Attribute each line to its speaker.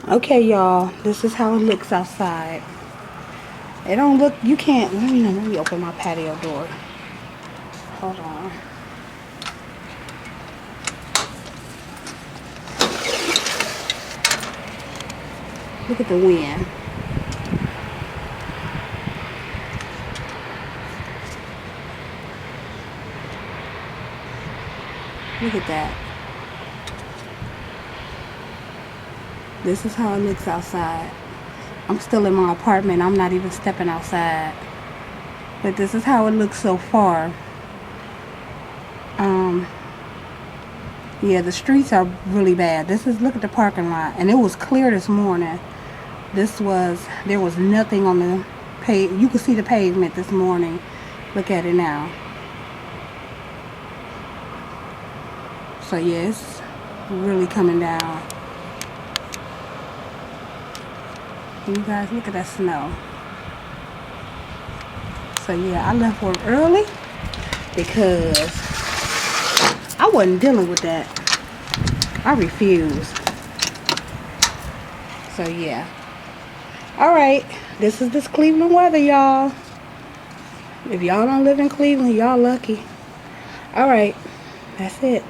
Speaker 1: Okay, y'all, this is how it looks outside. It don't look, you can't, let me open my patio door. Hold on. Look at the wind. Look at that. This is how it looks outside. I'm still in my apartment. I'm not even stepping outside. But this is how it looks so far. Yeah, the streets are really bad. Look at the parking lot. And it was clear this morning. There was nothing on the pave. You could see the pavement this morning. Look at it now. So yeah, it's really coming down. You guys, look at that snow. So yeah, I left work early because I wasn't dealing with that. I refused. So yeah. Alright, this is this Cleveland weather, y'all. If y'all don't live in Cleveland, y'all lucky. Alright, that's it.